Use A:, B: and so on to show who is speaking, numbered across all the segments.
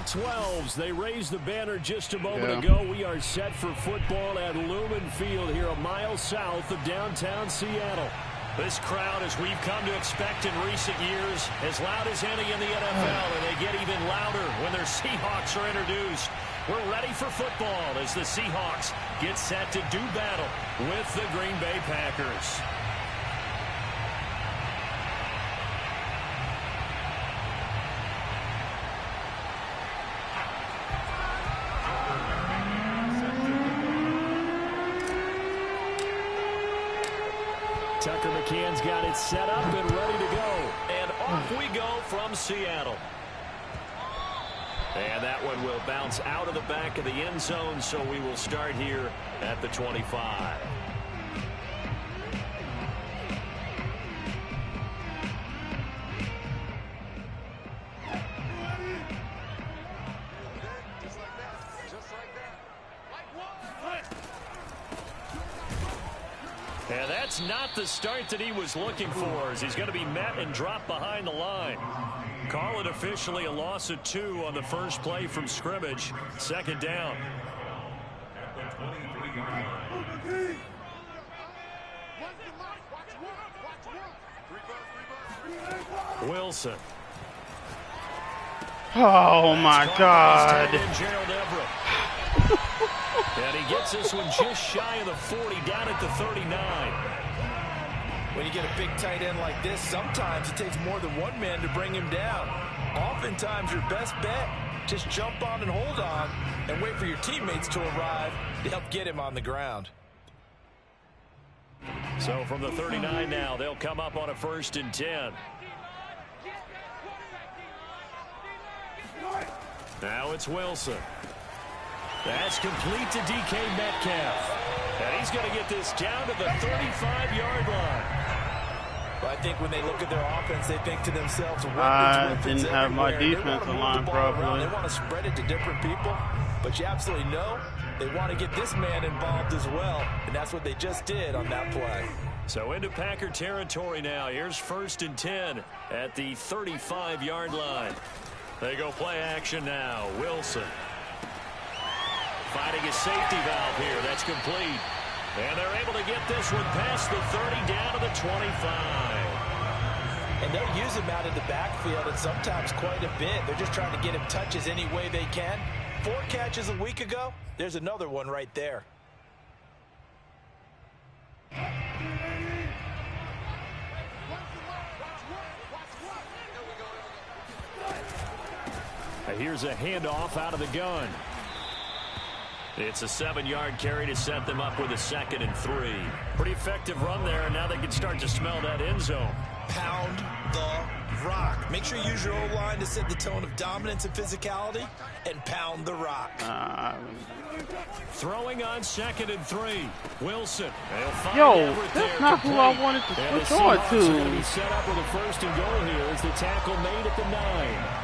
A: 12s. They raised the banner just a moment ago. We are set for football at Lumen Field here a mile south of downtown Seattle. This crowd, as we've come to expect in recent years, as loud as any in the NFL, and they get even louder when their Seahawks are introduced. We're ready for football as the Seahawks get set to do battle with the Green Bay Packers. Tucker McCann's got it set up and ready to go. And off we go from Seattle. And that one will bounce out of the back of the end zone, so we will start here at the 25. And that's not the start that he was looking for, as he's going to be met and dropped behind the line. Call it officially a loss of 2 on the first play from scrimmage. Second down. Wilson.
B: Oh, my God.
A: And he gets this one just shy of the 40, down at the 39.
C: When you get a big tight end like this, sometimes it takes more than one man to bring him down. Oftentimes, your best bet, just jump on and hold on and wait for your teammates to arrive to help get him on the ground.
A: So from the 39 now, they'll come up on a 1st and 10. Now it's Wilson. That's complete to DK Metcalf. And he's going to get this down to the 35-yard line.
C: Well, I think when they look at their offense, they think to themselves,
B: I didn't have my defensive line properly.
C: They want to spread it to different people, but you absolutely know they want to get this man involved as well, and that's what they just did on that play.
A: So into Packer territory now. Here's 1st and 10 at the 35-yard line. They go play action now. Wilson finding a safety valve here. That's complete. And they're able to get this one past the 30 down to the 25.
C: And they'll use him out of the backfield, and sometimes quite a bit. They're just trying to get him touches any way they can. 4 catches a week ago. There's another one right there.
A: Here's a handoff out of the gun. It's a 7-yard carry to set them up with a 2nd and 3. Pretty effective run there, and now they can start to smell that end zone.
C: Pound the rock. Make sure you use your O-line to set the tone of dominance and physicality, and pound the rock.
A: Throwing on 2nd and 3. Wilson.
B: That's not who I wanted to switch on to.
A: Going to be set up with a 1st and goal here as the tackle made at the 9.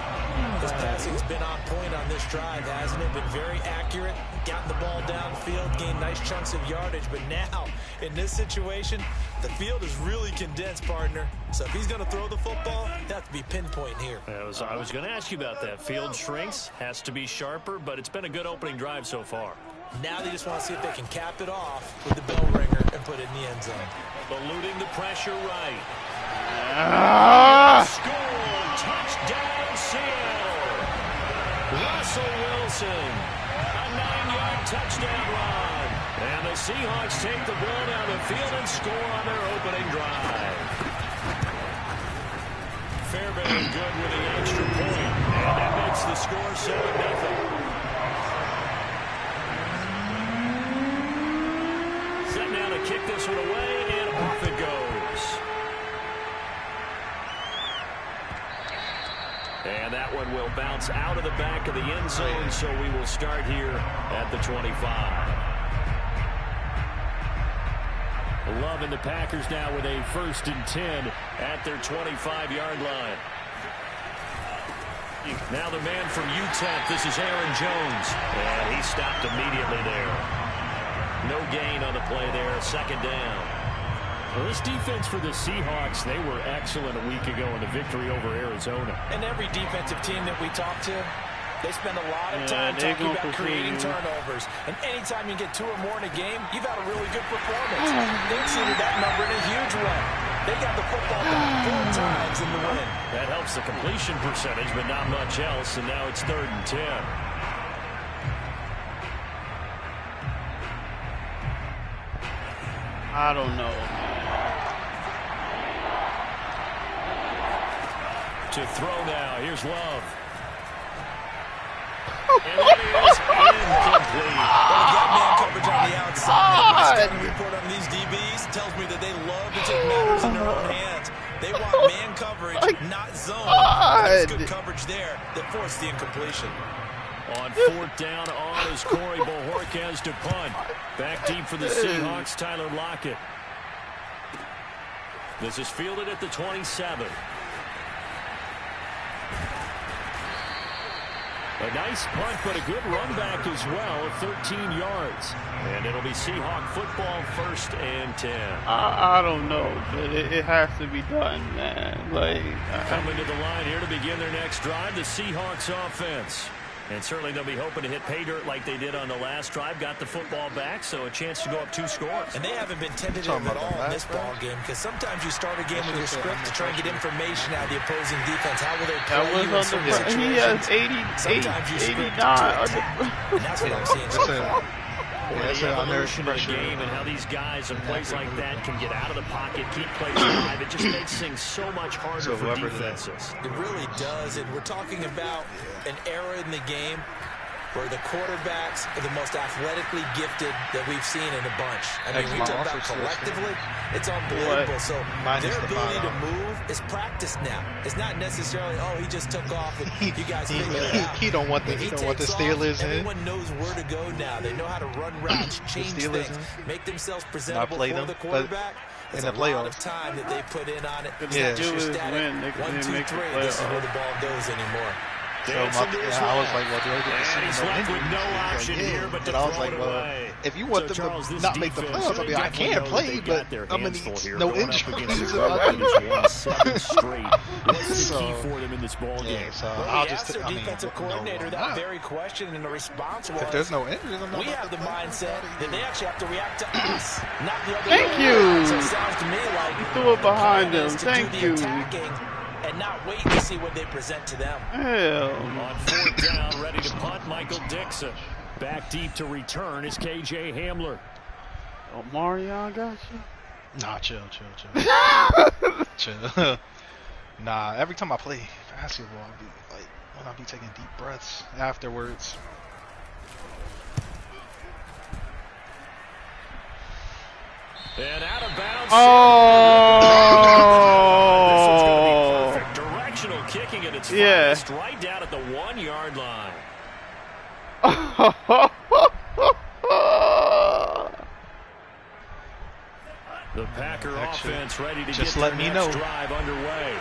C: This passing's been on point on this drive, hasn't it? Been very accurate, gotten the ball downfield, gained nice chunks of yardage. But now, in this situation, the field is really condensed, partner. So if he's going to throw the football, that has to be pinpoint here.
A: I was going to ask you about that. Field shrinks, has to be sharper, but it's been a good opening drive so far.
C: Now they just want to see if they can cap it off with the bell ringer and put it in the end zone.
A: Eluding the pressure right.
B: Score!
A: Touchdown, Seattle! Russell Wilson, a 9-yard touchdown run. And the Seahawks take the ball down the field and score on their opening drive. Fairbairn good with the extra point, and that makes the score 7-0. Set now to kick this one away, and off it goes. And that one will bounce out of the back of the end zone, so we will start here at the 25. Loving the Packers now with a 1st and 10 at their 25-yard line. Now the man from UTEP, this is Aaron Jones. And he stopped immediately there. No gain on the play there, 2nd down. Well, this defense for the Seahawks, they were excellent a week ago in the victory over Arizona.
C: And every defensive team that we talk to, They spend a lot of time talking about creating turnovers. And anytime you get 2 or more in a game, you've had a really good performance. They exceeded that number in a huge way. They got the football back 4 times in the win.
A: That helps the completion percentage, but not much else. And now it's 3rd and 10.
B: I don't know.
A: To throw now. Here's Love. And that is incomplete.
C: Well, you got man coverage on the outside. The scouting report on these DBs tells me that they love to take matters in their own hands. They want man coverage, not zone. There's good coverage there that forced the incompletion.
A: On 4th down on is Corey Bojorquez to punt. Back deep for the Seahawks, Tyler Lockett. This is fielded at the 27. A nice punt, but a good run back as well, 13 yards. And it'll be Seahawk football, 1st and 10.
B: I don't know, but it has to be done, man.
A: Coming to the line here to begin their next drive, the Seahawks offense. And certainly they'll be hoping to hit pay dirt like they did on the last drive. Got the football back, so a chance to go up 2 scores.
C: And they haven't been tentative at all in this ball game, because sometimes you start a game with your script to try and get information out of the opposing defense. How will they play you in certain situations?
B: He has 89.
C: And that's what I'm seeing so far.
A: The evolution of the game and how these guys and plays like that can get out of the pocket, keep plays alive. It just makes things so much harder for defenses.
C: It really does, and we're talking about an era in the game where the quarterbacks are the most athletically gifted that we've seen in a bunch. I mean, we talk about collectively, it's unbelievable. So their ability to move is practiced now. It's not necessarily, oh, he just took off and you guys figured it out.
D: He don't want the Steelers in.
C: Everyone knows where to go now. They know how to run routes, change things, make themselves presentable for the quarterback. It's a lot of time that they put in on it.
B: Yeah.
C: Just your static 1, 2, 3. This is where the ball goes anymore.
D: So I was like, well, do I get to see
A: he's left with no option here but to
D: I was
A: throw
D: like,
A: it
D: well,
A: away.
D: if you want them to not make the playoffs, I mean, I can't play, but I'm going to need no injuries.
A: Straight. What's the key for them in this ball game?
D: So
C: well,
D: I'll
C: just
D: their
C: defensive coordinator that very question, and the response was,
D: if there's no injuries, I'm not
C: we have the mindset that they actually have to react to us, not the other
B: Thank
C: way.
B: you.
C: So it sounds to me like
B: you threw it behind them. Thank you.
C: And not wait to see what they present to them.
B: Hell.
A: On 4th down, ready to punt, Michael Dixon. Back deep to return is KJ Hamler.
B: Oh, Marion got you?
D: Nah, chill. Chill. Nah, every time I play basketball, I be like, when I be taking deep breaths afterwards.
A: And out of bounds.
B: Oh!
A: This is going to be perfect. Directional kicking at its finest, right down at the 1-yard line. The Packer offense ready to get their next drive underway.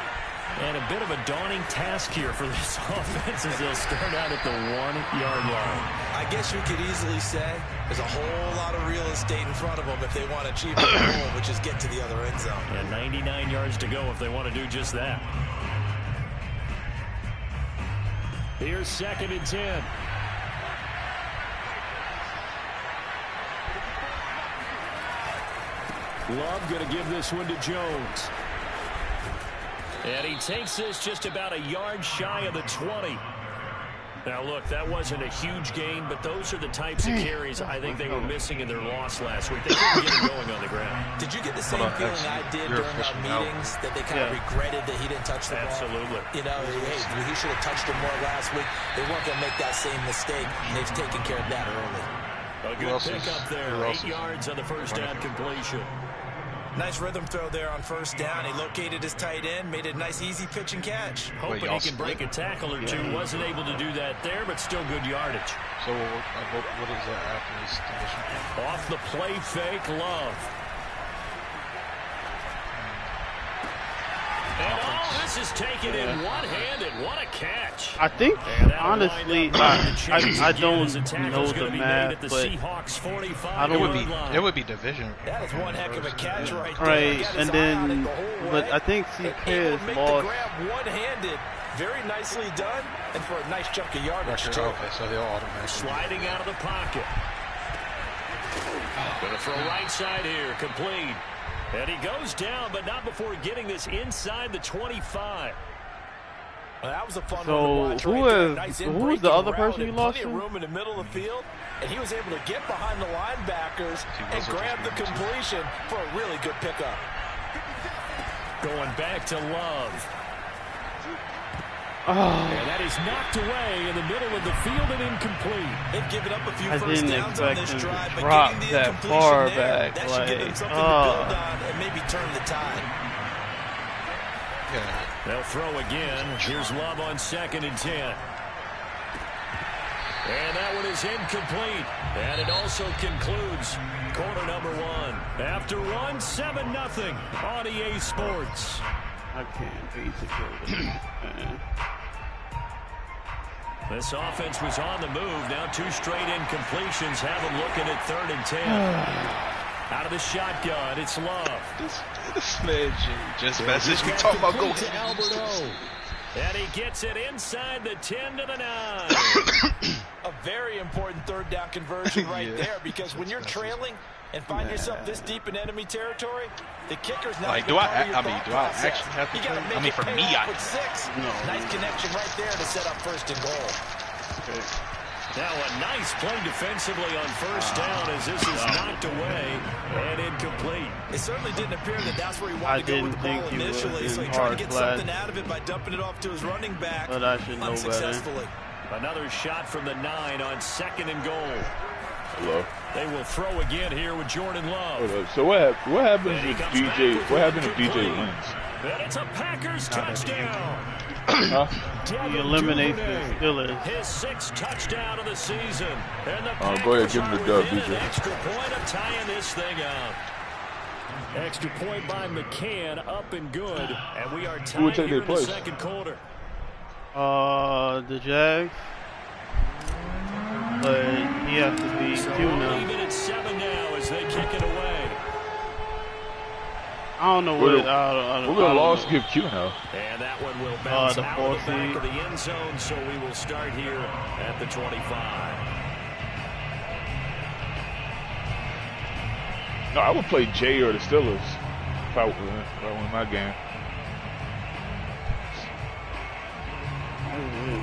A: And a bit of a daunting task here for this offense as they'll start out at the 1-yard line.
C: I guess you could easily say there's a whole lot of real estate in front of them if they want to achieve their goal, which is get to the other end zone.
A: And 99 yards to go if they want to do just that. Here's 2nd and 10. Love going to give this one to Jones. And he takes this just about a yard shy of the 20. Now, look, that wasn't a huge gain, but those are the types of carries I think they were missing in their loss last week. They couldn't get it going on the ground.
C: Did you get the same feeling I did during our meetings that they kind of regretted that he didn't touch the ball?
A: Absolutely.
C: You know, hey, he should have touched it more last week. They weren't going to make that same mistake, and they've taken care of that early.
A: A good pickup there. 8 yards on the first down completion.
C: Nice rhythm throw there on 1st down. He located his tight end, made a nice easy pitch and catch.
A: Hoping he can break a tackle or two. Wasn't able to do that there, but still good yardage.
D: So what is that after this condition?
A: Off the play fake, Love. And this is taken in one-handed. What a catch.
B: I think, honestly, I don't know the math, but
D: it would be division.
C: That is one heck of a catch right there.
B: Right, and then, but I think CK has lost.
C: One-handed. Very nicely done, and for a nice chunk of yardage, too.
D: Okay, so they'll automatically
A: sliding out of the pocket. Gonna throw right side here, complete. And he goes down, but not before getting this inside the 25.
C: Well, that was a fun
B: one to watch. Who is the other person you lost to?
C: Plenty of room in the middle of the field, and he was able to get behind the linebackers and grab the completion for a really good pickup.
A: Going back to Love.
B: Oh.
A: And that is knocked away in the middle of the field and incomplete.
C: They've given up a few
B: I
C: first
B: didn't
C: downs on this
B: expect him
C: drive,
B: to
C: but
B: drop
C: getting the
B: that far
C: incompletion
B: back.
C: there, that should give them something to build on and maybe turn the tide.
D: Yeah.
A: They'll throw again. Here's Love on 2nd and 10. And that one is incomplete. And it also concludes quarter number 1. After 1, 7-0 on EA Sports.
B: I can't beat the quarter.
A: This offense was on the move. Now 2 straight incompletions have them looking at 3rd and 10. Out of the shotgun, it's Love.
D: This man just messaged me talking about going
A: to Alberto. And he gets it inside the 10 to the 9.
C: A very important 3rd down conversion right there, because when you're trailing and find yourself this deep in enemy territory, the kicker's not
D: like, do I actually have to play? I mean, for me,
C: Nice connection right there to set up 1st and goal.
B: Okay.
A: Now a nice play defensively on 1st down as this is knocked away and incomplete.
C: It certainly didn't appear that that's where he wanted to go with the ball initially, so he tried to get something out of it by dumping it off to his running back
B: but I should know
C: unsuccessfully.
B: Better.
A: Another shot from the 9 on 2nd and goal.
E: Hello.
A: They will throw again here with Jordan Love.
E: So what happens if DJ? What happens if DJ wins?
A: And it's a Packers touchdown.
E: Huh?
B: He eliminates the Steelers.
A: His 6th touchdown of the season. And the
E: Go ahead, give him the dub,
A: an
E: DJ.
A: extra point of tying this thing up. Extra point by McCann, up and good. And we are
E: Who would
A: tied
E: take
A: here
E: their
A: in the
E: place?
A: 2nd quarter.
B: The Jags. But he has to be
A: So
B: 2
A: we're
B: now.
A: leaving at 7 now as they kick it away.
B: I don't know what.
E: We're gonna lost give Q now.
A: And that one will bounce
B: the
A: out of the back of the end zone, so we will start here at the 25.
E: No, I would play Jay or the Steelers if I win my game.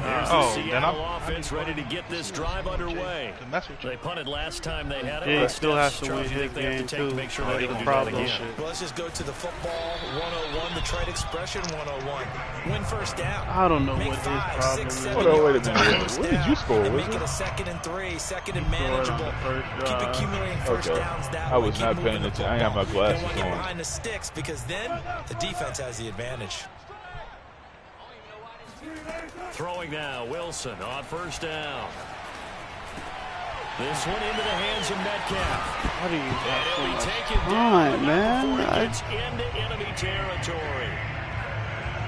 A: There's the Seattle offense ready to get this drive underway. They punted last time they had it.
B: Jay
A: What
B: still
A: steps
B: has to win
A: do you
B: his
A: think they have
B: game
A: to take
B: too.
A: to make sure they don't do that
B: Problem.
A: again?
C: Well, let's just go to the football 101, the trade expression 101. Win 1st down.
B: I don't know
C: Make
B: what his
C: 5,
B: problem
C: 6,
B: is.
C: 7
E: Hold on, wait a
C: yards on
E: minute.
C: 1st
E: What did you
C: down,
E: score?
C: and
E: Was
C: make it
E: it?
C: a 2nd and 3, 2nd and
B: Scored on
C: manageable.
B: the first
C: Keep
B: drive.
C: accumulating 1st
E: Okay.
C: downs that
E: I
C: way.
E: was
C: Keep
E: not
C: moving
E: paying
C: the
E: attention. I ain't have my
C: football.
E: glasses
C: Don't want to get
E: on.
C: behind the sticks, because then the defense has the advantage.
A: Throwing now, Wilson on 1st down. This one into the hands of Metcalf.
B: How do you
A: And
B: have so
A: he'll be
B: much
A: taken
B: time,
A: down
B: man?
A: before he gets into enemy territory.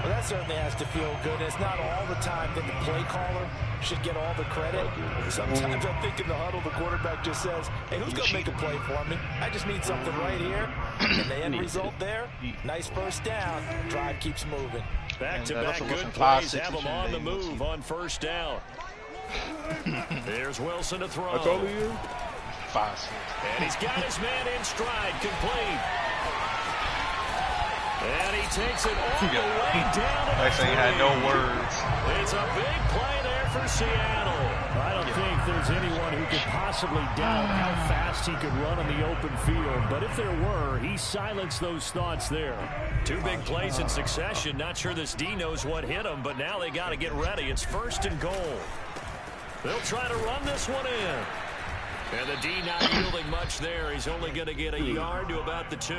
C: Well, that certainly has to feel good. It's not all the time that the play caller should get all the credit. Sometimes I think in the huddle, the quarterback just says, hey, who's going to make a play for me? I just need something right here. And the end result there, nice 1st down. Drive keeps moving.
A: Back-to-back good plays have him on the move on 1st down. There's Wilson to throw.
E: I told you.
D: 5, 6.
A: And he's got his man in stride, complete. And he takes it all the way down to the
D: Next thing he had no words.
A: It's a big play there for Seattle. I don't think there's anyone who could possibly doubt how fast he could run on the open field. But if there were, he silenced those thoughts there. 2 big plays in succession. Not sure this D knows what hit him, but now they got to get ready. It's 1st and goal. They'll try to run this one in. And the D not yielding much there. He's only going to get a yard to about the 2.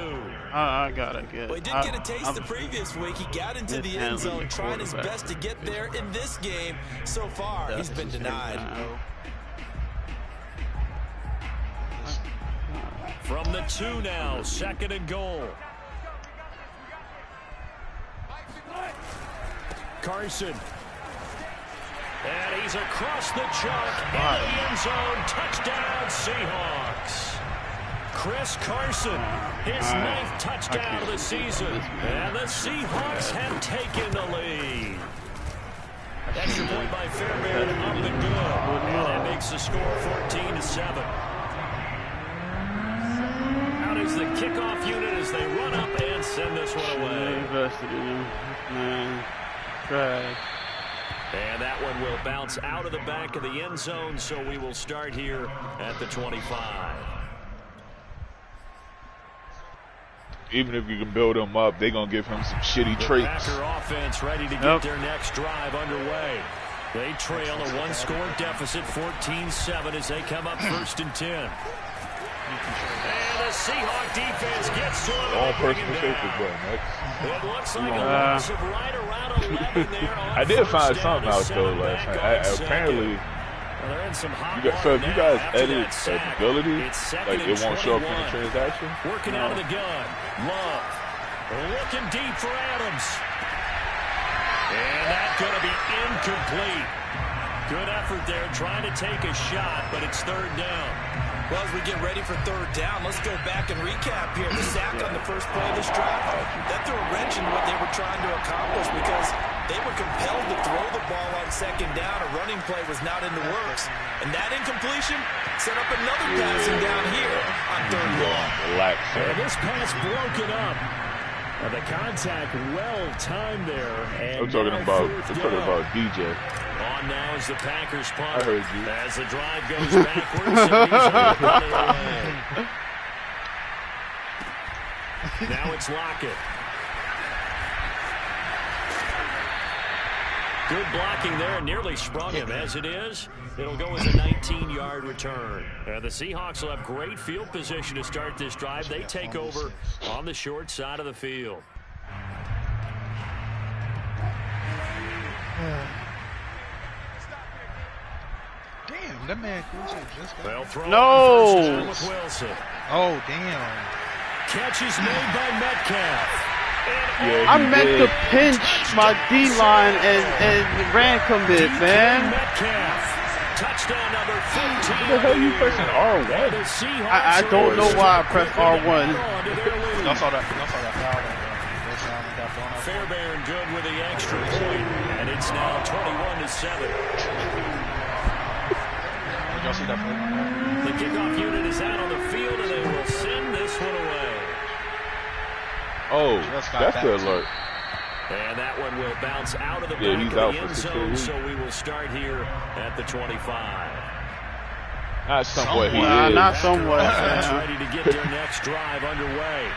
B: I gotta get.
C: Well, he did get a taste the previous week. He got into the end zone, trying his best to get there. In this game, so far, he's been denied.
A: From the 2 now, 2nd and goal. Carson. And he's across the chalk into the end zone. Touchdown, Seahawks. Chris Carson, his 9th touchdown of the season. And the Seahawks have taken the lead. Extra point by Fairbairn, up and good. And that makes the score 14-7. Out is the kickoff unit as they run up and send this one away.
B: Invested in him, man. Trash.
A: And that one will bounce out of the back of the end zone, so we will start here at the 25.
E: Even if you can build him up, they're going to give him some shitty traits.
A: Packer offense ready to get their next drive underway. They trail a one-score deficit, 14-7, as they come up 1st and 10. And the Seahawk defense gets to him.
E: All personal safety button.
A: It looks like a loss of right around 11 there.
E: I did find something out though last night. Apparently, so if you guys edit ability, like it won't show up in the transaction.
A: Working out of the gun. Love. Looking deep for Adams. And that's going to be incomplete. Good effort there, trying to take a shot, but it's 3rd down.
C: Well, as we get ready for 3rd down, let's go back and recap here. The sack on the first play of this drive, that threw a wrench in what they were trying to accomplish because they were compelled to throw the ball on 2nd down. A running play was not in the works. And that incompletion set up another passing down here on 3rd down.
E: Relax,
A: and this pass broken up. The contact well-timed there. And
E: I'm talking about DJ.
A: On now is the Packers punt.
E: I heard you.
A: As the drive goes backwards, and he's now it's Lockett. Good blocking there, and nearly sprung him. As it is, it'll go as a 19-yard return. The Seahawks will have great field position to start this drive. They take over on the short side of the field.
D: Damn, that man just got...
A: They'll throw
B: no!
A: With Wilson.
D: Oh, damn.
A: Catch is made by Metcalf.
B: I meant to pinch my D-line and ran commit, man.
A: Metcalf. Touchdown number 15.
E: What the hell you pressing R1?
B: I don't know why I pressed R1.
D: Y'all saw that foul.
A: Fairbairn good with the extra point, and it's now 21-7.
D: Y'all see that play?
A: The kickoff unit is out on the field, and they will send this one away.
E: Oh, that's the alert.
A: And that one will bounce out of the back of the end zone, so we will start here at the 25.
E: Not somewhat he
B: is. Not somewhat.
A: Ready to get their next drive underway.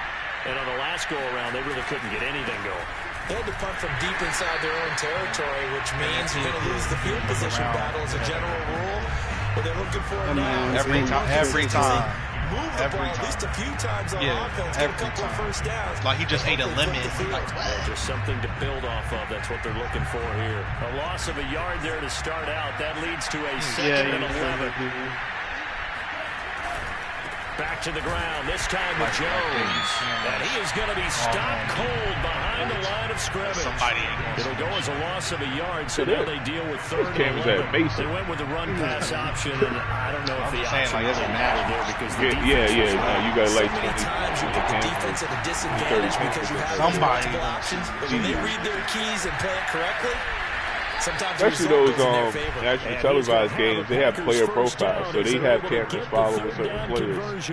A: And on the last go-around, they really couldn't get anything going.
C: They had to punt from deep inside their own territory, which means you're going to lose the field position battle as a general rule. But they're looking for it now.
D: Every time.
C: Move the ball at least a few times on offense. Get a couple of first downs.
D: Like he just ate a lemon.
A: Just something to build off of. That's what they're looking for here. A loss of a yard there to start out. That leads to a 2nd and 11. Back to the ground, this time with Jones. And he is going to be stopped cold behind the line of scrimmage. It'll go as a loss of a yard, so now they deal with 3rd and 11. They went with the run-pass option, and I don't know if the option doesn't matter there because the
E: you got like 20
C: times you put the defense at a disadvantage because you have multiple options. But when they read their keys and play it correctly, sometimes
E: especially those national televised games, they have player profiles, so they have cameras following certain players.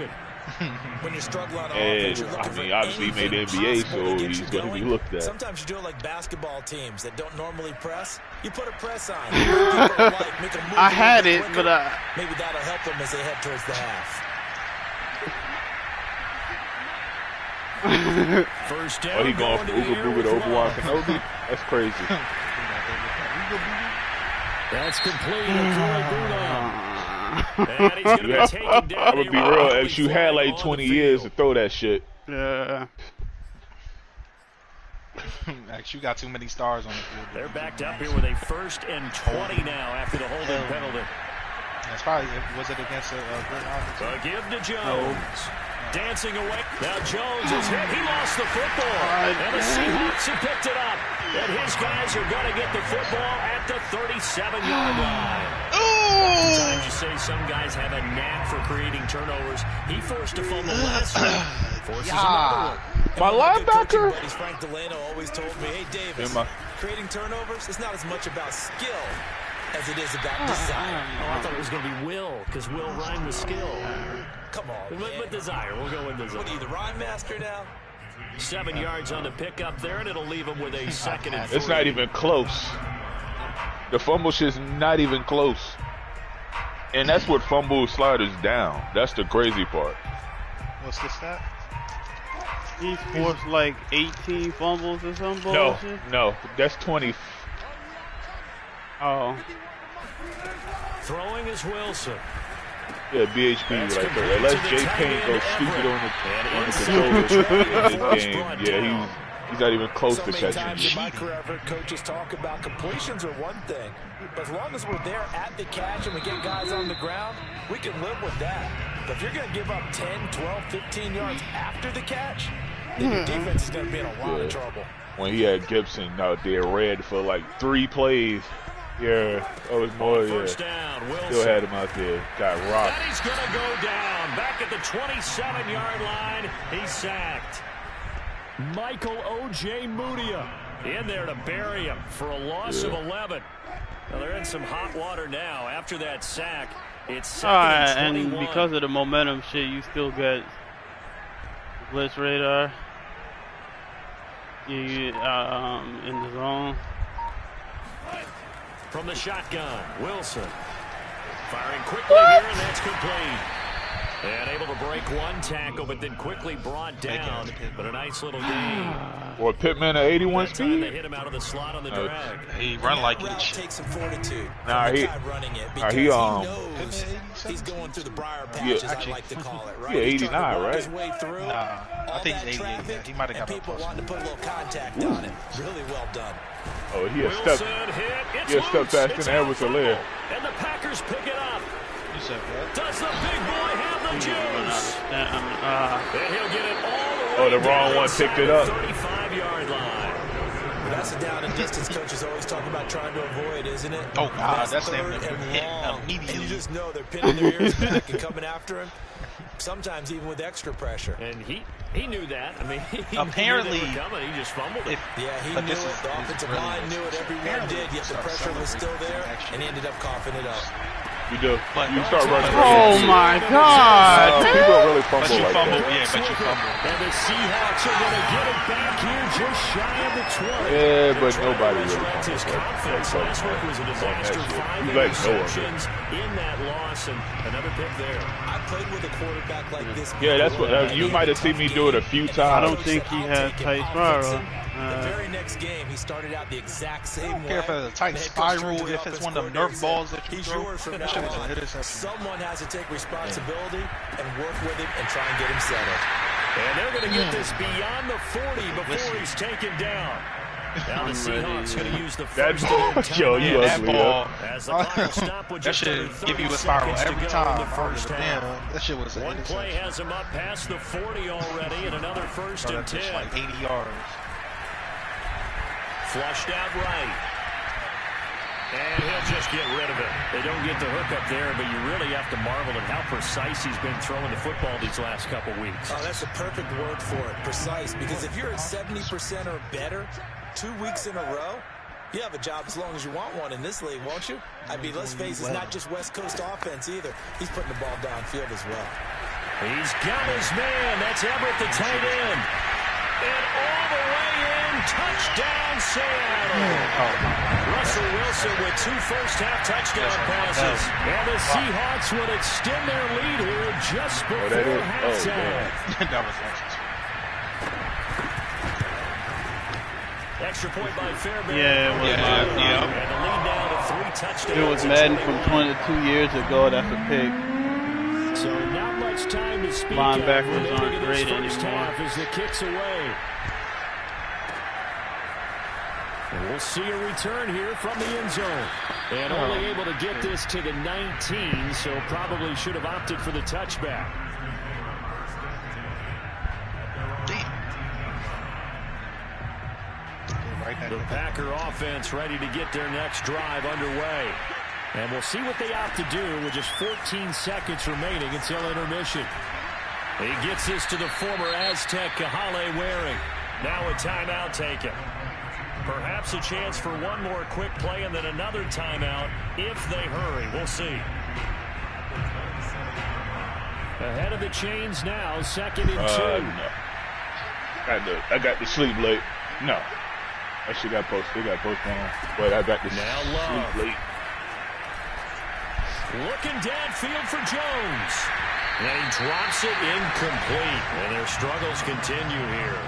C: When you're struggling on
E: and
C: offense,
E: I mean, obviously he made the NBA, so he's going to be looked at.
C: Sometimes you do it like basketball teams that don't normally press. You put a press on.
B: I had it, but
C: maybe that'll help them as they head towards the half.
A: First down.
E: Oh, he going from Uga Booga to Obi-Wan Kenobi? That's crazy.
A: That's complete. And he's going to be taken down.
E: I'm going to be real. If you had like 20 years to throw that shit.
B: Yeah.
D: Actually, you got too many stars on the field.
A: They're backed up here with a 1st and 20 now after the holding penalty.
D: That's probably, was it against a good offense?
A: Give to Jones. Dancing away. Now Jones is hit. He lost the football. And the Seahawks have picked it up. And his guys are going to get the football at the 37-yard line. Sometimes you say some guys have a knack for creating turnovers. He forced a fumble last week. Forces another one.
E: My linebacker?
C: Frank Delano always told me, hey, Davis, creating turnovers, it's not as much about skill as it is about desire.
A: Oh, I thought it was going to be will, because will rhyme with skill.
C: Come on,
A: with desire. We'll go with desire.
C: What are you, the rhyme master now?
A: 7 yards on the pickup there, and it'll leave him with a second and 3.
E: It's not even close. The fumble shit's not even close. And that's what fumble sliders down. That's the crazy part.
D: What's the stat?
B: He's forced like 18 fumbles or some bullshit.
E: No, that's 20.
B: Oh.
A: Throwing is Wilson.
E: Yeah, BHB right there. Unless Jay Payne goes stupid on the controller in this game, yeah, he's not even close to catching.
C: Sometimes in my career, I've heard coaches talk about completions are one thing, but as long as we're there at the catch and we get guys on the ground, we can live with that. But if you're going to give up 10, 12, 15 yards after the catch, then your defense is going to be in a lot of trouble.
E: When he had Gibson out there red for like 3 plays. Yeah, oh, it's more,
A: First down, Wilson.
E: Still had him out there. Got rocked.
A: And he's going to go down. Back at the 27-yard line. He's sacked. Michael O.J. Mudia in there to bury him for a loss of 11. Well, they're in some hot water now. After that sack, it's second and 21.
B: And because of the momentum shit, you still get blitz radar. You in the zone.
A: From the shotgun, Wilson firing quickly here, and that's complete. And able to break one tackle, but then quickly brought down. But a nice little game.
E: Or Pittman at 81 speed.
A: They hit him out of the slot on the drag.
D: He run like
C: it takes some fortitude.
E: Nah, he
C: running it because he knows he's going through the briar patches, I like to call it, right?
E: Yeah, 89, right?
C: His way through
D: I think he's 88. Yeah. He might have got
C: people wanting to put a little contact on it. Really well done.
E: Oh, he had stepped faster than Edwards-Helaire.
A: And the Packers pick it up.
D: You said what?
A: Does the big boy have the juice? And he'll get it all the way
E: the wrong one picked it up.
A: 35-yard line.
C: That's a down and distance coaches always talk about trying to avoid, isn't it?
D: Oh, God, that's
C: third
D: them
C: and long.
D: immediately.
C: And you just know they're pinning their ears back and coming after him. Sometimes even with extra pressure.
A: And he knew that. I mean, he
D: apparently
A: knew they were coming. He just fumbled it.
C: He knew it. The offensive line knew it. Everyone did. Yet the pressure was still there, and he ended up coughing it up.
E: You do. You start running.
B: Oh my God!
E: People don't really fumble like that.
D: Yeah, but you fumble.
A: And the Seahawks are going to get it back here just shy of the 20.
E: Yeah, but nobody really
A: his confidence last week was a disaster. 5 interceptions in that loss, and another pick there.
C: I played with a quarterback like this.
E: Yeah, that's what you might have seen me do it a few times.
B: I don't think he had tight spiral.
C: The very next game, he started out the exact same way.
D: I don't care if it's a tight spiral, if it's one of them Nerf balls that you throw.
C: That shit was an interception. Someone has to take responsibility and work with him and try and get him settled.
A: And they're going to get this beyond the 40 before he's taken down. Now the Seahawks going to use the first
E: that
D: ball.
A: As the clock will stop with
D: That
A: just
D: should give you a spiral every time. Damn, that shit was
A: one play has him up past the 40 already, and another first and 10.
D: Like 80 yards.
A: Flushed out right. And he'll just get rid of it. They don't get the hook up there, but you really have to marvel at how precise he's been throwing the football these last couple weeks.
C: Oh, that's a perfect word for it, precise. Because if you're at 70% or better 2 weeks in a row, you have a job as long as you want one in this league, won't you? I mean, let's face it, it's not just West Coast offense either. He's putting the ball downfield as well.
A: He's got his man. That's Everett, the tight end. And all the way in, touchdown Seattle. Russell Wilson with 2 first-half touchdown passes. And the Seahawks would extend their lead here just before halftime.
D: That was awesome.
A: Extra point by Fairbairn.
B: Yeah, it was.
A: And the lead now to 3 touchdowns.
B: It was Madden from 22 years ago. That's a pick.
A: So not much time to speak
B: Linebackers
A: of.
B: aren't great
A: First
B: anymore.
A: half as the kick's away. And we'll see a return here from the end zone. And only able to get this to the 19, so probably should have opted for the touchback. The Packer offense ready to get their next drive underway. And we'll see what they opt to do with just 14 seconds remaining until intermission. He gets this to the former Aztec, Kahale Waring. Now a timeout taken. Perhaps a chance for one more quick play and then another timeout if they hurry. We'll see. Ahead of the chains now, 2nd and 2.
E: No. I got to sleep late. No. That shit got posted. They got postponed. But I got to sleep late.
A: Looking downfield for Jones. And he drops it incomplete. And their struggles continue here.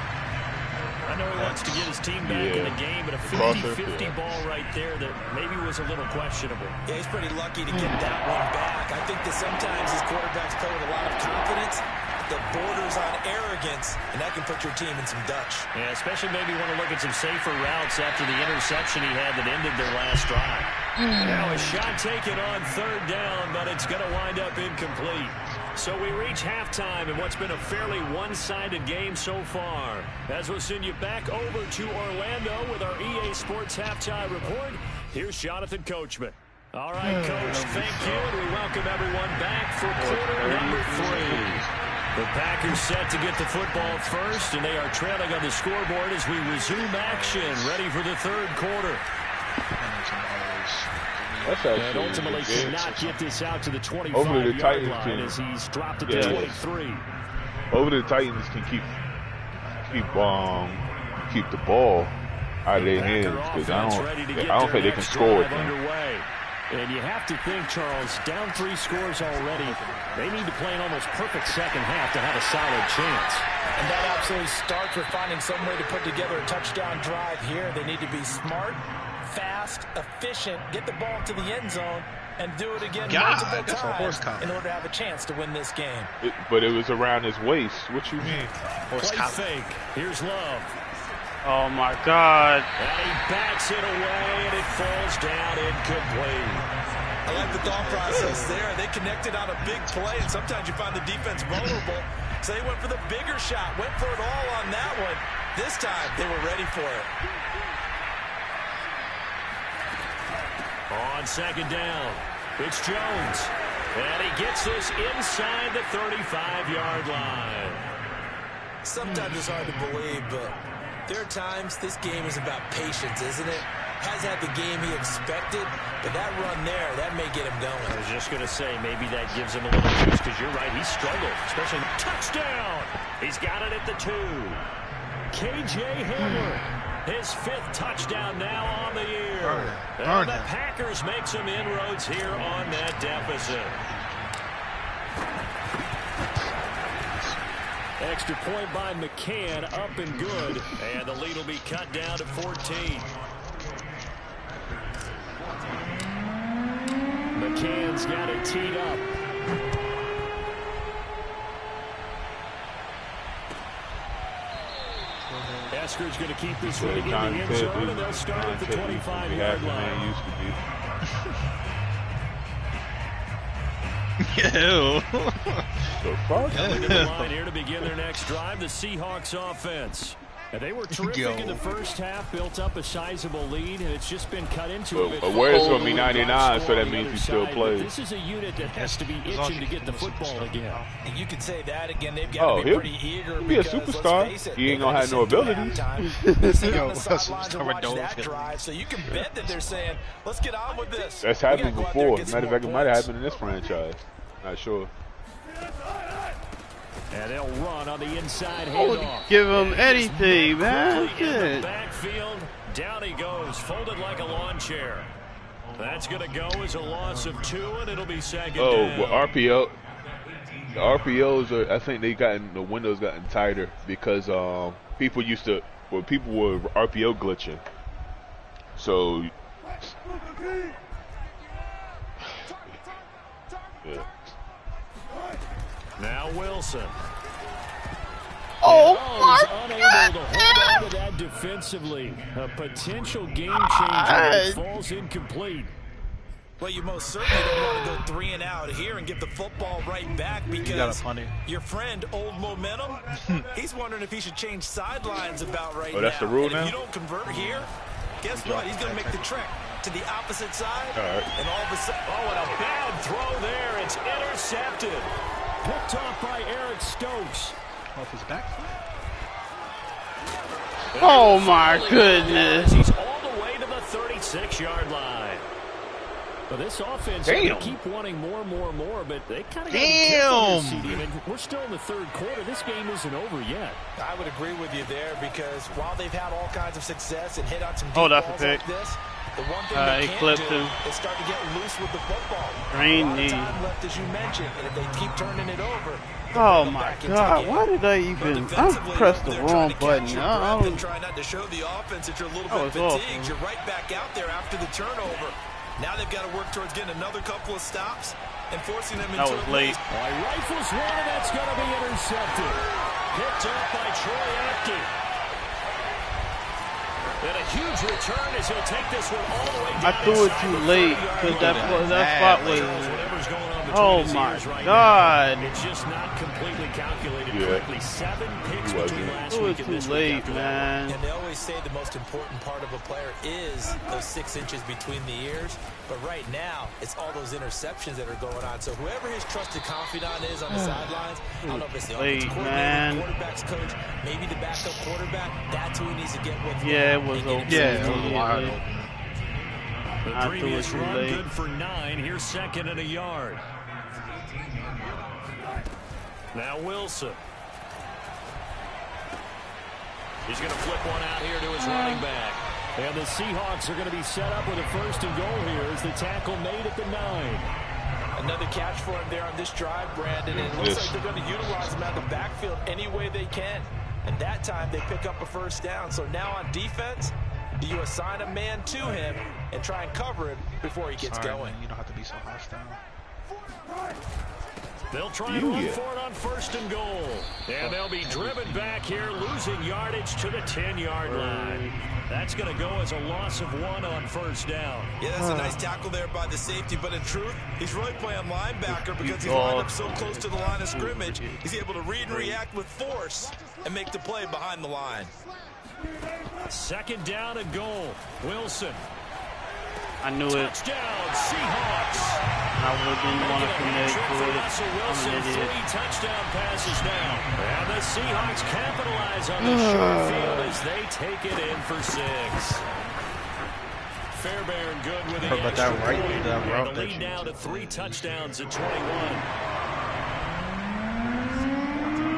A: I know he wants to get his team back in the game, but a 50-50 ball right there that maybe was a little questionable.
C: Yeah, he's pretty lucky to get that one back. I think that sometimes his quarterbacks play with a lot of confidence that borders on arrogance, and that can put your team in some Dutch.
A: Yeah, especially maybe want to look at some safer routes after the interception he had that ended their last drive. Now a shot taken on 3rd down, but it's going to wind up incomplete. So we reach halftime in what's been a fairly one-sided game so far. As we'll send you back over to Orlando with our EA Sports Halftime Report, here's Jonathan Coachman. All right, Coach, thank you, and we welcome everyone back for quarter number 3. The Packers set to get the football first, and they are trailing on the scoreboard as we resume action, ready for the 3rd quarter. And ultimately could not get this out to the 25-yard line as he's dropped it to 23.
E: Over the Titans can keep the ball out of their hands because I don't think they can score with them.
A: And you have to think, Charles, down 3 scores already. They need to play an almost perfect second half to have a solid chance.
C: And that absolutely starts with finding some way to put together a touchdown drive here. They need to be smart, fast, efficient, get the ball to the end zone, and do it again multiple times in order to have a chance to win this game.
E: But it was around his waist. What you mean?
A: Play fake. Here's Love.
B: Oh, my God.
A: And he backs it away, and it falls down incomplete.
C: I like the thought process there. They connected on a big play, and sometimes you find the defense vulnerable. So they went for the bigger shot, went for it all on that one. This time, they were ready for it.
A: On 2nd down, it's Jones. And he gets this inside the 35-yard line.
C: Sometimes it's hard to believe, but there are times this game is about patience, isn't it? Has had the game he expected, but that run there, that may get him going.
A: I was just going to say, maybe that gives him a little juice, because you're right, he struggled, especially touchdown. He's got it at the 2. KJ Hamler, his 5th touchdown now on the year. And the Packers make some inroads here on that deficit. Extra point by McCann, up and good. And the lead will be cut down to 14. McCann's got it teed up. Esker's going to keep this one in the end zone, and they'll start at the 25-yard line.
D: Ew.
A: Coming to the line here to begin their next drive, the Seahawks offense. And they were terrific in the first half, built up a sizable lead, and it's just been cut into a bit.
E: Where's going to be 99, so that means he still plays.
A: This is a unit that has to be itching to get the football again.
C: And you could say that again. They've got to be pretty eager.
E: He'll be a superstar. He ain't going to have no abilities.
C: So you can bet that they're saying, let's get on with this.
E: That's happened before. Matter of fact, it might have happened in this franchise. Not sure.
A: And they'll run on the inside
B: Oh,
A: handoff.
B: give him anything, man.
A: In the backfield, down he goes, folded like a lawn chair. That's going to go as a loss of 2, and it'll be 2nd down.
E: Well, RPO. The RPOs are, I think the windows gotten tighter because people were RPO glitching. So yeah.
A: Now Wilson.
B: Oh,
A: unable to hold on to that defensively. A potential game changer that falls incomplete.
C: Well, you most certainly don't want to go 3 and out here and give the football right back because your friend, Old Momentum, he's wondering if he should change sidelines about right now.
E: Oh, that's the rule now?
C: If you don't convert here, guess what? He's going to make the trek to the opposite side.
E: All right.
C: And all of a sudden,
A: and a bad throw there. It's intercepted. Picked off by Eric Stokes.
D: Off his back.
B: Oh my goodness.
A: He's all the way to the 36-yard line. But this offense, they keep wanting more, but they kind of got to be careful here, CD. I mean, we're still in the third quarter. This game isn't over yet.
C: I would agree with you there because while they've had all kinds of success and hit on some deep
B: balls
C: like this, the one thing they can't do is start to get loose with the football. A lot of time left, as you mentioned, and if they keep turning it over.
B: Oh my God! Why did I even? I pressed the wrong button.
C: Try not to show the offense that you're a little bit fatigued. You're right back out there after the turnover. Now they've got to work towards getting another couple of stops and forcing them into
B: a lead.
A: Rifles one, and that's going to be intercepted. Picked up by Troy Apke. And a huge return as he'll take this one all the way down.
B: I threw it too late because that spot was. Oh my God!
A: It's just not completely calculated correctly. 7 picks between last week and this
B: week. Too late, man.
C: And they always say the most important part of a player is those 6 inches between the ears. But right now, it's all those interceptions that are going on. So whoever his trusted confidant is on the sidelines, I don't know if it's the offensive coordinator, the quarterback's coach, maybe the backup quarterback. That's who he needs to get with.
B: Yeah, it was open.
D: Yeah, it was wide open.
A: The previous run good for 9. Here's second and a yard. Now Wilson. He's going to flip one out here to his running back. And the Seahawks are going to be set up with a first and goal here as the tackle made at the 9.
C: Another catch for him there on this drive, Brandon. And it looks like they're going to utilize him out of the backfield any way they can. And that time they pick up a first down. So now on defense, do you assign a man to him and try and cover him before he gets going?
D: Man, you don't have to be so hostile.
A: They'll try and run for it on first and goal. And they'll be driven back here, losing yardage to the 10-yard line. That's going to go as a loss of 1 on first down.
C: Yeah, that's a nice tackle there by the safety. But in truth, he's really playing linebacker because he's lined up so close to the line of scrimmage. He's able to read and react with force and make the play behind the line.
A: Second down and goal. Wilson.
B: I knew it.
A: Touchdown, Seahawks.
B: I didn't want to commit to it.
A: Russell Wilson, 3 touchdown passes now. And the Seahawks capitalize on the short field as they take it in for 6. Fairbairn good with the extra point. And the lead now to 3 touchdowns at 21.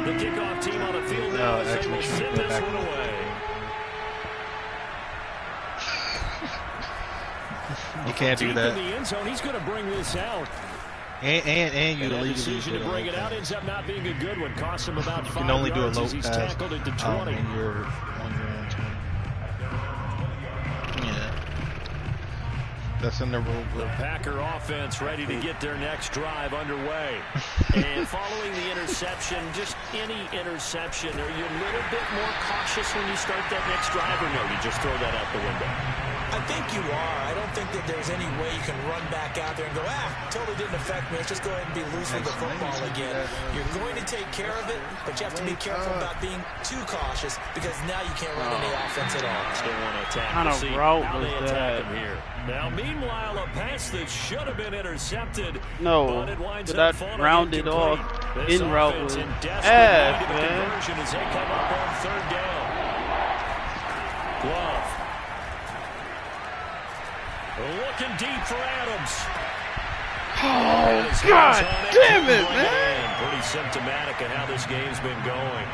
A: The kickoff team on the field now as they will send this one away.
D: You can't do that.
A: In the end zone, he's going to bring this out.
D: And you
A: the decision to bring it out ends up not being a good one. Cost him about 5 yards. You can only do a low pass tackled at the 20.
D: On your own 20. Yeah. That's in the rule book.
A: The Packer offense ready to get their next drive underway. And following the interception, just any interception, are you a little bit more cautious when you start that next drive, or no, you just throw that out the window?
C: I think you are. I don't think that there's any way you can run back out there and go, totally didn't affect me. Let's just go ahead and be loose with the football again. You're going to take care of it, but you have to be careful about being too cautious because now you can't run any offense at all.
A: Still want to attack.
B: Kind of route was that?
A: Here. Now, meanwhile, a pass that should have been intercepted.
B: No, but that rounded off in route was ass, man.
A: As they come up on third down. Glove. Looking deep for Adams.
B: Oh, God damn it, man.
A: Pretty symptomatic of how this game's been going.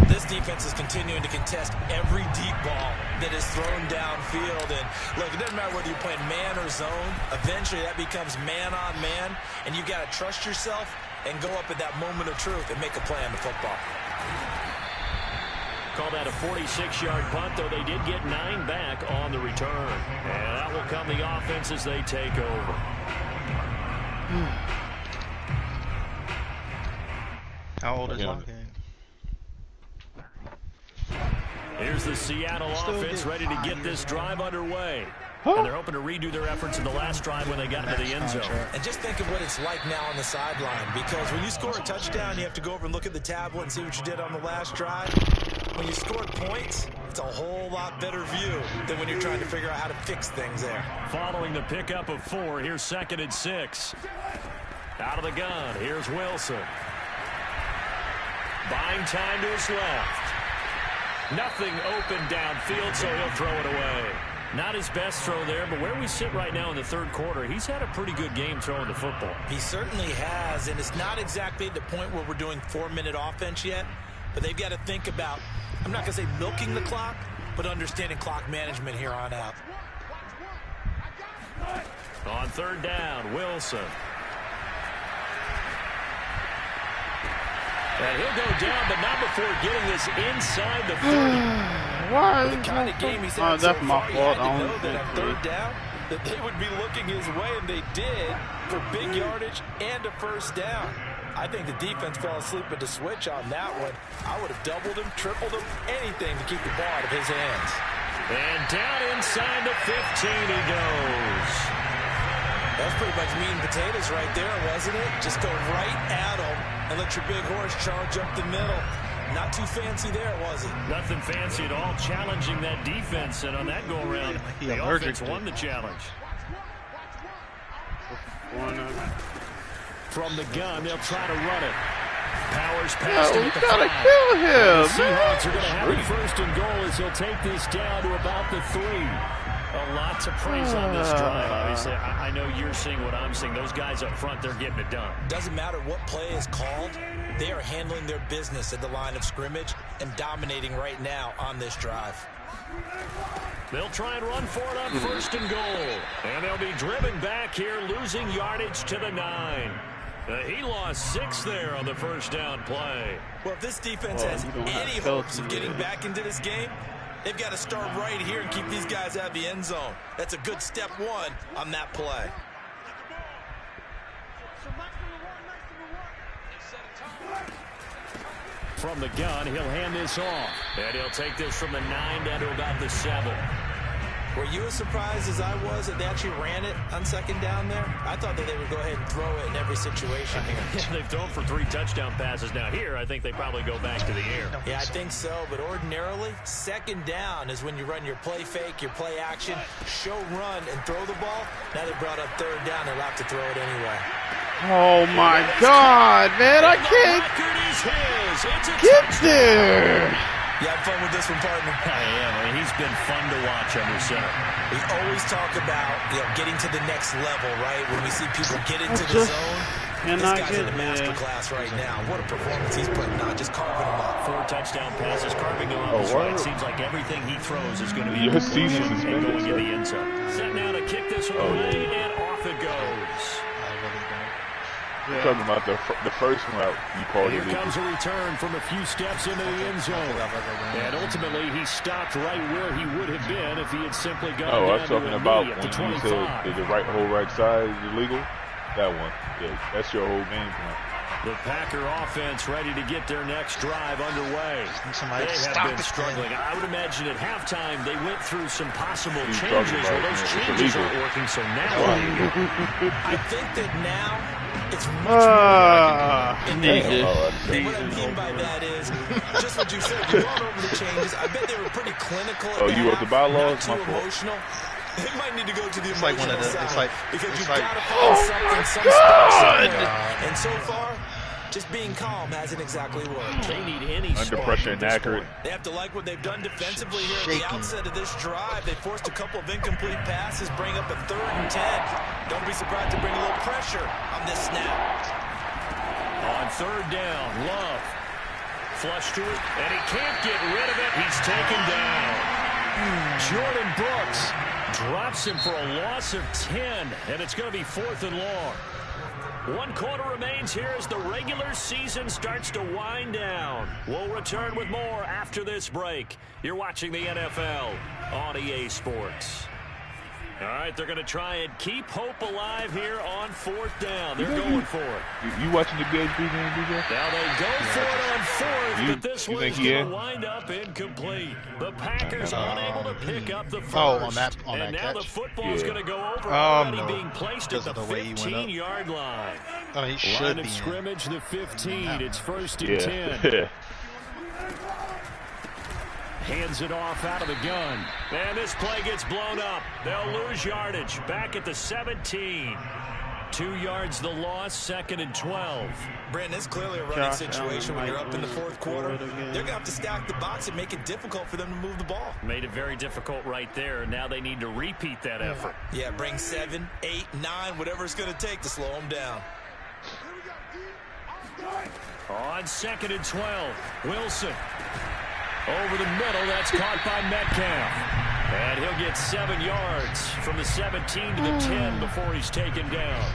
C: This defense is continuing to contest every deep ball that is thrown downfield. And look, it doesn't matter whether you're playing man or zone. Eventually, that becomes man on man. And you've got to trust yourself and go up at that moment of truth and make a play on the football.
A: Call that a 46-yard punt, though they did get 9 back on the return. And that will come the offense as they take over.
D: How old is Lockett?
A: Here's the Seattle offense ready to get this drive underway. And they're hoping to redo their efforts in the last drive when they got into the end zone.
C: And just think of what it's like now on the sideline. Because when you score a touchdown, you have to go over and look at the tablet and see what you did on the last drive. When you scored points, it's a whole lot better view than when you're trying to figure out how to fix things there.
A: Following the pickup of 4, here's 2nd and 6. Out of the gun, here's Wilson. Buying time to his left. Nothing open downfield, so he'll throw it away. Not his best throw there, but where we sit right now in the third quarter, he's had a pretty good game throwing the football.
C: He certainly has, and it's not exactly at the point where we're doing 4-minute offense yet, but they've got to think about, I'm not going to say milking the clock, but understanding clock management here on out.
A: On third down, Wilson. And he'll go down, but not before getting this inside the 30.
B: Why?
C: The kind of game he's had so
B: That's my
C: far,
B: fault.
C: you had to know that on third down, that they would be looking his way, and they did, for big yardage and a first down. I think the defense fell asleep at the switch on that one. I would have doubled him, tripled him, anything to keep the ball out of his hands.
A: And down inside the 15 he goes.
C: That's pretty much meat and potatoes right there, wasn't it? Just go right at him and let your big horse charge up the middle. Not too fancy there, was it? Nothing
A: fancy at all, challenging that defense, and on that go-around, the offense won the challenge. From the gun, they'll try to run it. Powers past him at the 5.
B: Gotta kill him,
A: The Seahawks are going to have it first and goal as he'll take this down to about the 3. A lot to praise on this drive, obviously. I know you're seeing what I'm seeing. Those guys up front, they're getting it done.
C: Doesn't matter what play is called. They are handling their business at the line of scrimmage and dominating right now on this drive.
A: They'll try and run for it on first and goal. And they'll be driven back here, losing yardage to the 9. He lost 6 there on the first down play.
C: Well, if this defense has any hopes of getting back into this game, they've got to start right here and keep these guys out of the end zone. That's a good step 1 on that play.
A: From the gun, he'll hand this off. And he'll take this from the 9 down to about the 7.
C: Were you as surprised as I was that they actually ran it on second down there? I thought that they would go ahead and throw it in every situation here.
A: Yeah, they've thrown for 3 touchdown passes. Now here, I think they probably go back to the air.
C: Yeah, I think so. But ordinarily, second down is when you run your play fake, your play action, show run, and throw the ball. Now they brought up third down. They're allowed to throw it anyway.
B: Oh my God, man! I can't get there.
C: You have fun with this one, partner?
A: I am. I mean, he's been fun to watch under center.
C: We always talk about, getting to the next level, right? When we see people get into the zone, this guy's in a master class right now. What a performance he's putting on, just carving them up.
A: 4 touchdown passes, carving them up. It seems like everything he throws is going to be and going in the end zone. Set now to kick this one away, and off it goes.
E: Yeah. Talking about the first route you called it.
A: Here comes a return from a few steps into the end zone. And ultimately, he stopped right where he would have been if he had simply gone down
E: I was talking about when you
A: 25.
E: said the whole right side is illegal. That one. Yeah, that's your whole game plan.
A: The Packer offense ready to get their next drive underway. They have been struggling. I would imagine at halftime they went through some possible changes. Well, those changes aren't working, so now
C: I think that now it's much more and what I mean by that is just what you said. You brought over the changes. I bet they were pretty clinical.
E: You wrote the bylaws?
C: Not too emotional. They might need to go to the emotional
D: like one of the,
C: side because you've got to find something, some special. And so far, just being calm hasn't exactly worked.
A: They need any
E: under pressure and accurate.
C: They have to like what they've done defensively here at the outset of this drive. They forced a couple of incomplete passes, bring up a 3rd and 10. Don't be surprised to bring a little pressure on this snap.
A: On third down, Love flush to it, and he can't get rid of it. He's taken down. Jordan Brooks drops him for a loss of 10, and it's going to be 4th and long. 1 quarter remains here as the regular season starts to wind down. We'll return with more after this break. You're watching the NFL on EA Sports. All right, they're going to try and keep hope alive here on 4th down. They're going for it.
E: You watching the game, DJ?
A: Now they go for it on 4th, but this one's going to wind up incomplete. The Packers unable to pick up the first.
D: On that
A: and now
D: catch.
A: The football's going to go over, already being placed at the
D: the
A: 15-yard line.
D: He should
A: line
D: be
A: of scrimmage, the 15. It's 1st and 10. Hands it off out of the gun. And this play gets blown up. They'll lose yardage. Back at the 17. 2 yards the loss, 2nd and 12.
C: Brandon, it's clearly a running situation when you're up in the 4th quarter. They're going to have to stack the box and make it difficult for them to move the ball.
A: Made it very difficult right there, and now they need to repeat that effort.
C: Yeah, bring 7, 8, 9, whatever it's going to take to slow them down.
A: On 2nd and 12, Wilson. Over the middle, that's caught by Metcalf. And he'll get 7 yards from the 17 to the 10 before he's taken down.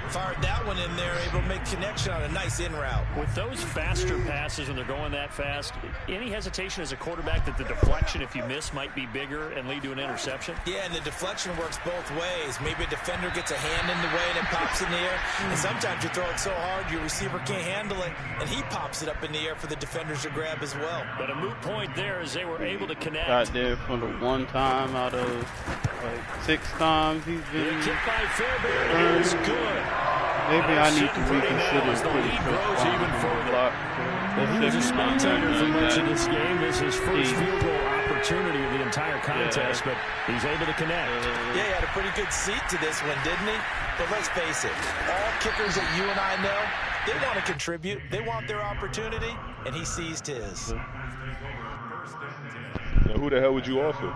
C: Fired that one in there, able to make connection on a nice in route.
A: With those faster passes, and they're going that fast, any hesitation as a quarterback that the deflection, if you miss, might be bigger and lead to an interception?
C: Yeah, and the deflection works both ways. Maybe a defender gets a hand in the way and it pops in the air. And sometimes you throw it so hard your receiver can't handle it, and he pops it up in the air for the defenders to grab as well.
A: But a moot point there as they were able to connect.
B: Got there for the 1 time out of like 6 times he's been.
A: The kick by Fairbairn is good.
B: Maybe I need to reconsider putting
A: grows even further. Well, he was a spectator for much of this game. This is his first field goal opportunity of the entire contest, but he's able to connect.
C: Yeah, he had a pretty good seat to this one, didn't he? But let's face it, all kickers that you and I know, they want to contribute. They want their opportunity, and he seized his.
E: Now, who the hell would you offer?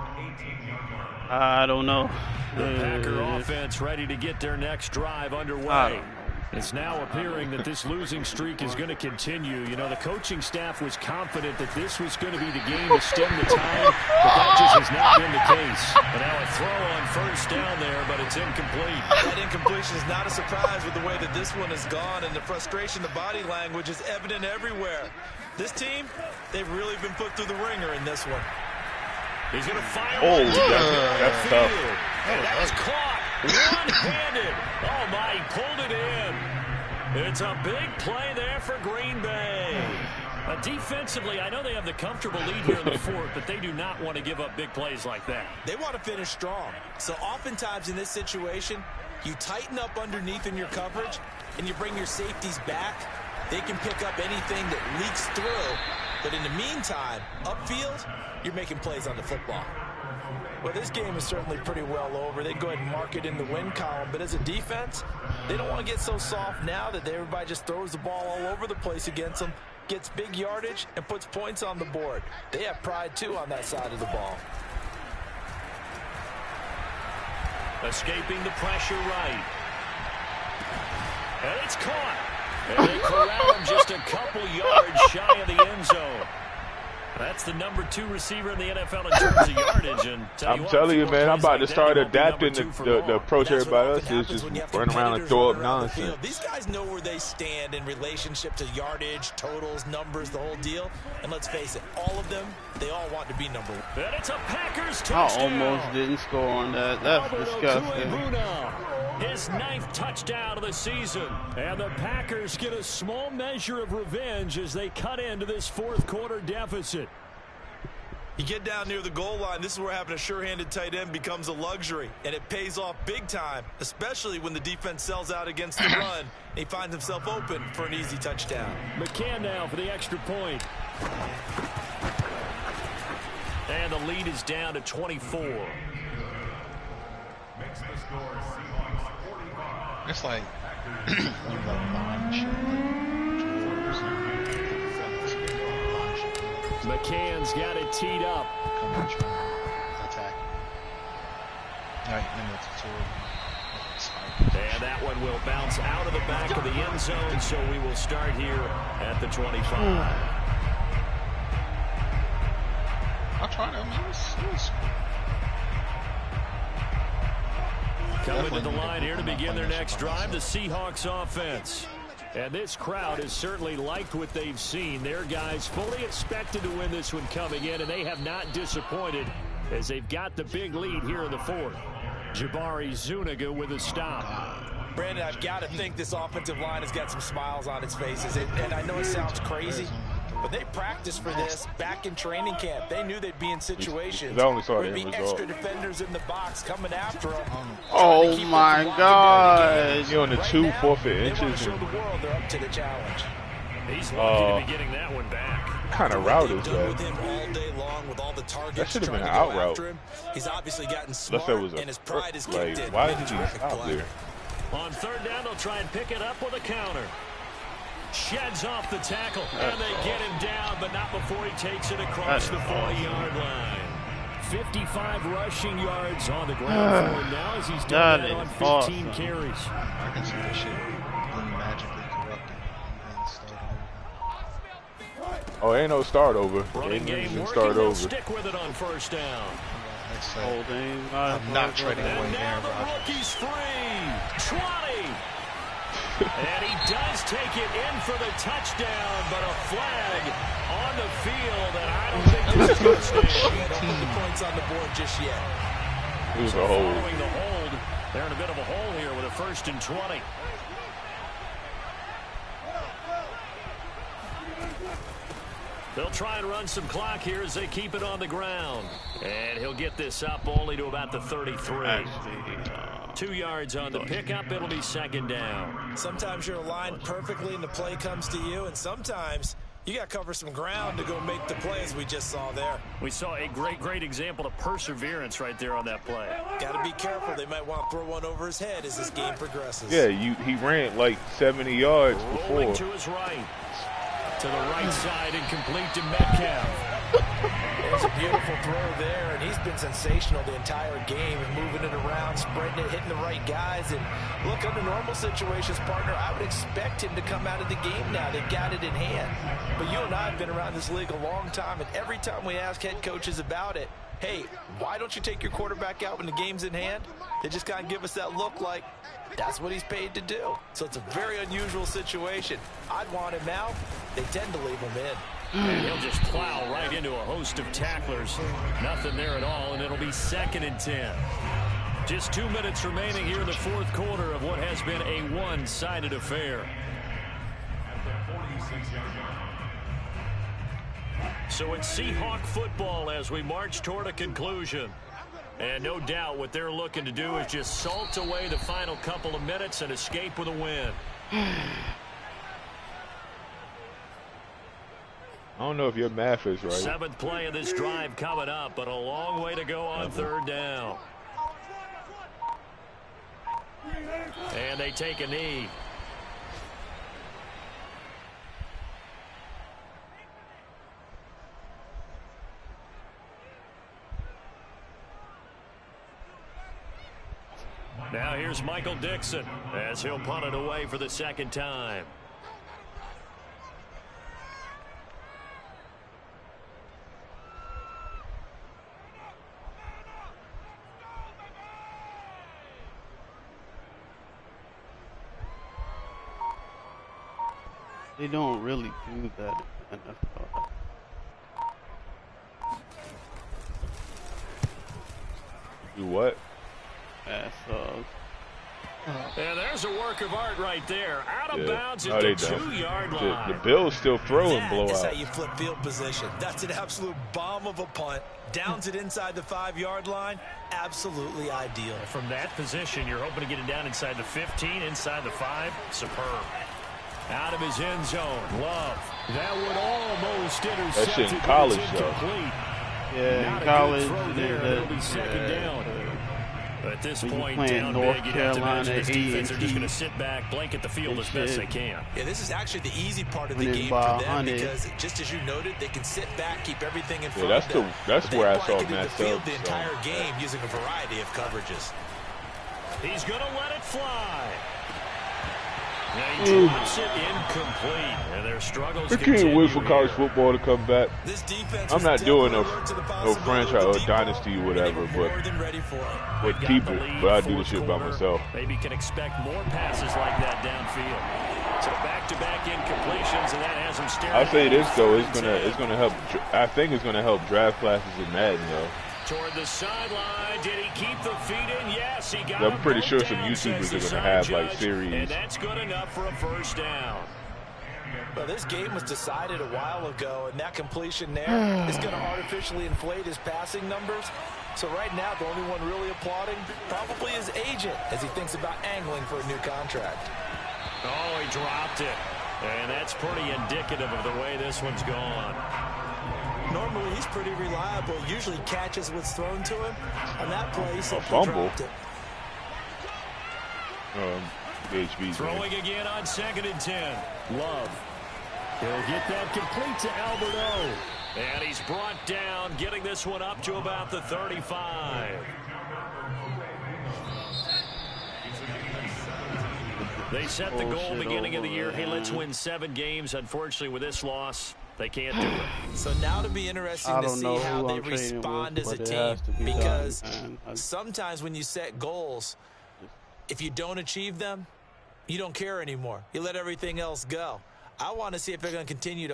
B: I don't know.
A: The Packer offense ready to get their next drive underway. It's now appearing that this losing streak is going to continue. You know, the coaching staff was confident that this was going to be the game to stem the tide, but that just has not been the case. And now a throw on 1st down there, but it's incomplete.
C: That incompletion is not a surprise with the way that this one has gone, and the frustration, the body language is evident everywhere. This team, they've really been put through the ringer in this one.
A: He's going to fire.
E: Oh, that's tough.
A: And that was caught one-handed. Oh, my, he pulled it in. It's a big play there for Green Bay. Defensively, I know they have the comfortable lead here in the 4th, but they do not want to give up big plays like that.
C: They want to finish strong. So oftentimes in this situation, you tighten up underneath in your coverage, and you bring your safeties back. They can pick up anything that leaks through. But in the meantime, upfield, you're making plays on the football. Well, this game is certainly pretty well over. They go ahead and mark it in the win column. But as a defense, they don't want to get so soft now that everybody just throws the ball all over the place against them, gets big yardage, and puts points on the board. They have pride, too, on that side of the ball.
A: Escaping the pressure right. And it's caught. And they corral him just a couple yards shy of the end zone. That's the number 2 receiver in the NFL in terms of yardage. And
E: I'm telling you, man, I'm about to start adapting the approach everybody else is, just run around and throw up nonsense.
C: These guys know where they stand in relationship to yardage, totals, numbers, the whole deal. And let's face it, all of them, they all want to be number 1.
A: And it's a Packers touchdown.
B: I almost didn't score on that. That's disgusting.
A: His 9th touchdown of the season. And the Packers get a small measure of revenge as they cut into this 4th quarter deficit.
C: You get down near the goal line, this is where having a sure-handed tight end becomes a luxury, and it pays off big time, especially when the defense sells out against the run, and he finds himself open for an easy touchdown.
A: McCann now for the extra point. And the lead is down to 24.
D: It's like
A: McCann's got it teed up.
D: Attack.
A: And that one will bounce out of the back of the end zone, so we will start here at the 25.
D: I'll try to.
A: Coming to the line here to begin their next drive, the Seahawks offense. And this crowd has certainly liked what they've seen. Their guys fully expected to win this one coming in, and they have not disappointed as they've got the big lead here in the 4th. Jabari Zuniga with a stop.
C: Brandon, I've got to think this offensive line has got some smiles on its faces. And I know it sounds crazy, but they practiced for this back in training camp. They knew they'd be in situations where there'd be extra defenders in the box coming after them.
B: Oh my God!
E: You're on the 2 forfeit inches.
C: They want to show the world they're up to the challenge.
A: He's lucky to be getting that one back.
E: Kind of route is
C: that? With him all day long with all the targets
E: that should have been an
C: out
E: out route.
C: He's obviously gotten smart,
E: Unless that was
C: and his pride is kicked in.
E: Why did he stop there?
A: On third down, they'll try and pick it up with a counter. Sheds off the tackle, and they get him down, but not before he takes it across the 40-yard line. 55 rushing yards on the ground for him now as he's done that on 15 carries.
D: I can see that shit being magically corrupted.
E: Oh, ain't no start over.
A: Running game working,
E: start over.
A: Stick with it on first down.
D: I'm not trading away
A: and now
D: Aaron
A: the
D: Rodgers.
A: rookie's free. 20. And he does take it in for the touchdown, but a flag on the field, and I don't think this is going to stand.
C: Don't put the points on the board just yet.
E: It was a hold.
A: Following the hold, they're in a bit of a hole here with a 1st and 20. They'll try and run some clock here as they keep it on the ground. And he'll get this up only to about the 33. 2 yards on the pickup. It'll be 2nd down.
C: Sometimes you're aligned perfectly and the play comes to you, and sometimes you got to cover some ground to go make the play, as we just saw there.
A: We saw a great example of perseverance right there on that play.
C: Got to be careful. They might want to throw one over his head as this game progresses.
E: Yeah, he ran like 70 yards
A: Rolling
E: before.
A: to his right. To the right side and complete to Metcalf.
C: There's a beautiful throw there, and he's been sensational the entire game and moving it around, spreading it, hitting the right guys. And look, under normal situations, partner, I would expect him to come out of the game now. They got it in hand. But you and I have been around this league a long time, and every time we ask head coaches about it, hey, why don't you take your quarterback out when the game's in hand? They just kind of give us that look like that's what he's paid to do. So it's a very unusual situation. I'd want him out. They tend to leave him in.
A: And he'll just plow right into a host of tacklers. Nothing there at all, and it'll be 2nd and 10. Just 2 minutes remaining here in the 4th quarter of what has been a one-sided affair. So it's Seahawk football as we march toward a conclusion. And no doubt what they're looking to do is just salt away the final couple of minutes and escape with a win.
E: I don't know if your math is right.
A: 7th play of this drive coming up, but a long way to go on 3rd down. And they take a knee. Now here's Michael Dixon as he'll punt it away for the 2nd time.
B: They don't really do that in the NFL.
E: Do what?
A: And there's a work of art right there. Out of bounds at the 2-yard line.
E: The Bills still throw and blow out.
C: That's how you flip field position. That's an absolute bomb of a punt. Downs it inside the 5-yard line. Absolutely ideal.
A: From that position, you're hoping to get it down inside the 15, inside the 5. Superb. Out of his end zone. Love. That would almost intercept.
E: That shit in college, though.
B: Yeah, in college.
A: It'll be 2nd down. But at this point, down
B: North
A: big, you'd have to imagine this
B: Carolina,
A: defense are just going to sit back, blanket the field as best they can.
C: Yeah, this is actually the easy part of the game for them because, just as you noted, they can sit back, keep everything in front of them.
E: That's where I saw messed up.
C: The entire game using a variety of coverages.
A: He's going to let it fly. And he drops it incomplete. And their struggles
E: I can't wait for college football to come back. I'm not doing no franchise or dynasty or whatever, but keep it. But I do the shit by myself.
A: Maybe can expect more passes like that downfield. So back-to-back incompletions, and that has him staring.
E: I say this though, it's gonna help. I think it's gonna help draft classes in Madden though.
A: Toward the sideline, did he keep the feet in? Yes, he got.
E: I'm pretty sure some YouTubers are gonna have like series.
A: And that's good enough for a 1st down.
C: Well, this game was decided a while ago, and that completion there is going to artificially inflate his passing numbers. So right now, the only one really applauding probably his agent as he thinks about angling for a new contract.
A: Oh, he dropped it. And that's pretty indicative of the way this one's gone.
C: Normally, he's pretty reliable. Usually catches what's thrown to him. On that play, he
E: a fumble. HB's
A: Throwing again on 2nd and 10. Love. He'll get that complete to Albert O. And he's brought down, getting this one up to about the 35. They set the goal beginning of the year. Hey, let's win 7 games. Unfortunately, with this loss, they can't do it.
C: So now to be interesting to see how they respond as a team, because sometimes when you set goals, if you don't achieve them, you don't care anymore. You let everything else go. I want to see if they're going to continue to